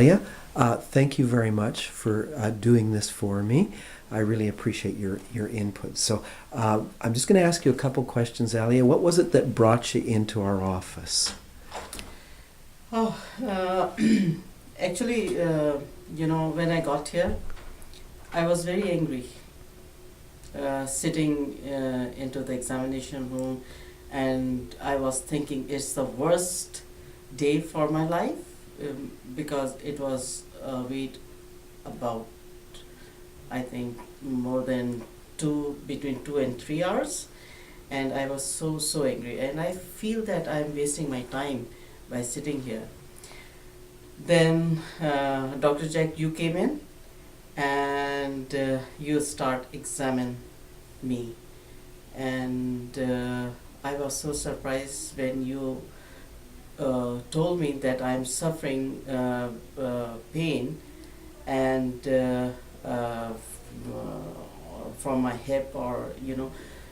Alia, thank you very much for doing this for me. I really appreciate your input. So I'm just going to ask you a couple questions, Alia. What was it that brought you into our office? Oh, actually, when I got here, I was very angry. Sitting into the examination room, and I was thinking it's the worst day for my life because it was wait about, I think, more than between 2 and 3 hours, and I was so angry, and I feel that I'm wasting my time by sitting here. Then Dr. Jack, you came in and you start examine me, and I was so surprised when you told me that I'm suffering pain and from my hip, or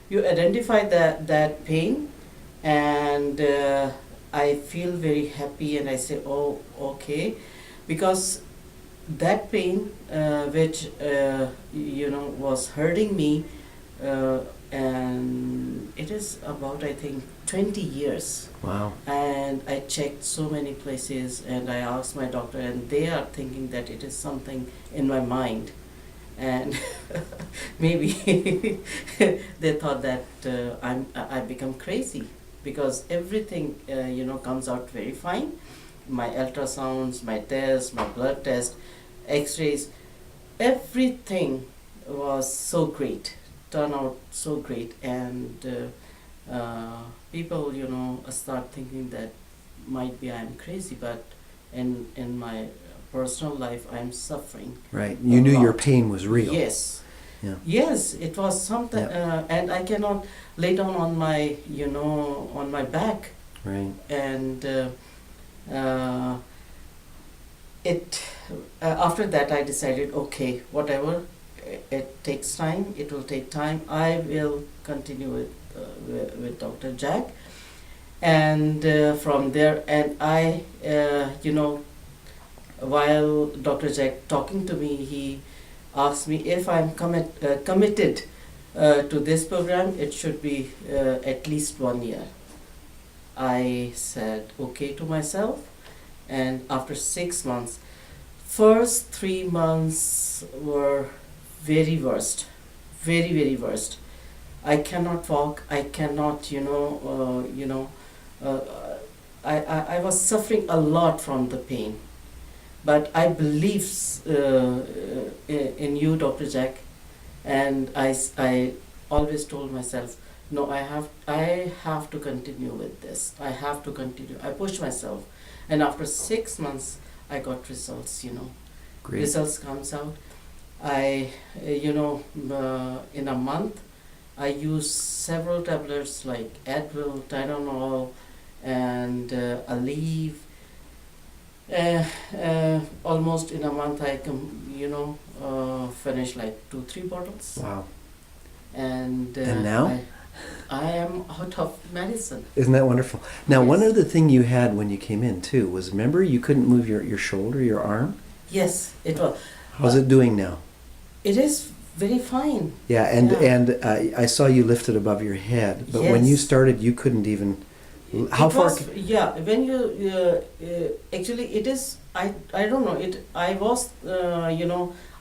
you identified that pain, and I feel very happy, and I say, oh, okay, because that pain which was hurting me, and it is about, I think, 20 years. Wow. And I checked so many places, and I asked my doctor, and they are thinking that it is something in my mind, and maybe they thought that I become crazy, because everything comes out very fine. My ultrasounds, my tests, my blood test, x-rays, everything was so great, turned out so great, and people start thinking that might be I'm crazy, but in my personal life I'm suffering. Right. You knew your pain was real. Yes. Yeah. Yes, it was something, and I cannot lay down on my on my back. Right. And after that I decided, okay, whatever, it takes time, it will take time, I will continue with Dr. Jack, and from there, and I while Dr. Jack talking to me, he asked me if I'm committed to this program. It should be at least 1 year. I said okay to myself, and after 6 months, first 3 months were very worst, very worst. I cannot walk, I cannot, I was suffering a lot from the pain. But I believe in you, Dr. Jack, and I always told myself, no, I have to continue with this. I have to continue. I pushed myself, and after 6 months, I got results. Great. Results comes out. I, in a month, I used several tablets like Adrenal, Tylenol, and Aleve. Almost in a month I finished like 2-3 bottles. Wow. And now? I am out of medicine. Isn't that wonderful? Now, Yes. one other thing you had when you came in too was, remember, you couldn't move your shoulder, your arm? Yes, it was. How's it doing now? It is very fine. Yeah, and I saw you lifted above your head, but when you Yes. started, you couldn't even. How it far? was, yeah, when you actually it is, I don't know, it I was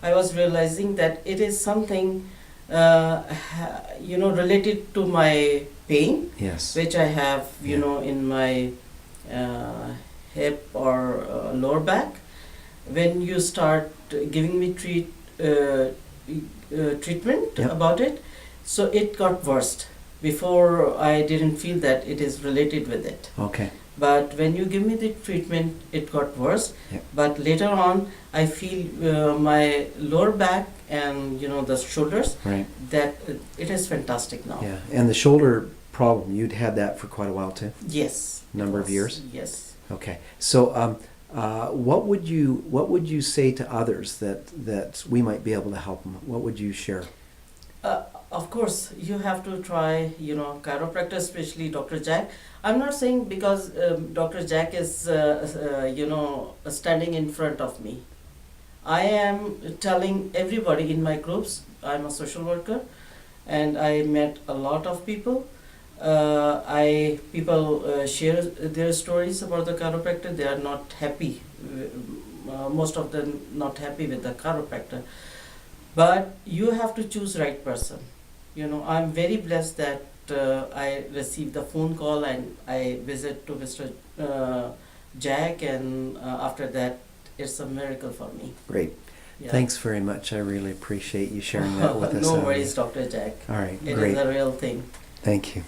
I was realizing that it is something related to my pain, Yes. which I have in my hip or lower back. When you start giving me treatment Yep. about it, so it got worse. Before, I didn't feel that it is related with it. Okay. But when you give me the treatment, it got worse. Yep. But later on, I feel my lower back and the shoulders, Right. that it is fantastic now. Yeah, and the shoulder problem, you'd had that for quite a while too. Yes. it Number of was. years? Yes. Okay. So, what would you say to others that we might be able to help them? What would you share? Of course, you have to try, chiropractor, especially Dr. Jack. I'm not saying because Dr. Jack is, standing in front of me. I am telling everybody in my groups, I'm a social worker, and I met a lot of people. People share their stories about the chiropractor. They are not happy. Most of them not happy with the chiropractor. But you have to choose right person. I'm very blessed that I received the phone call and I visit to Mr. Jack, and after that, it's a miracle for me. Great. Yeah. Thanks very much. I really appreciate you sharing that with us. No Alia. worries, Dr. Jack. All right, It great. is a real thing. Thank you.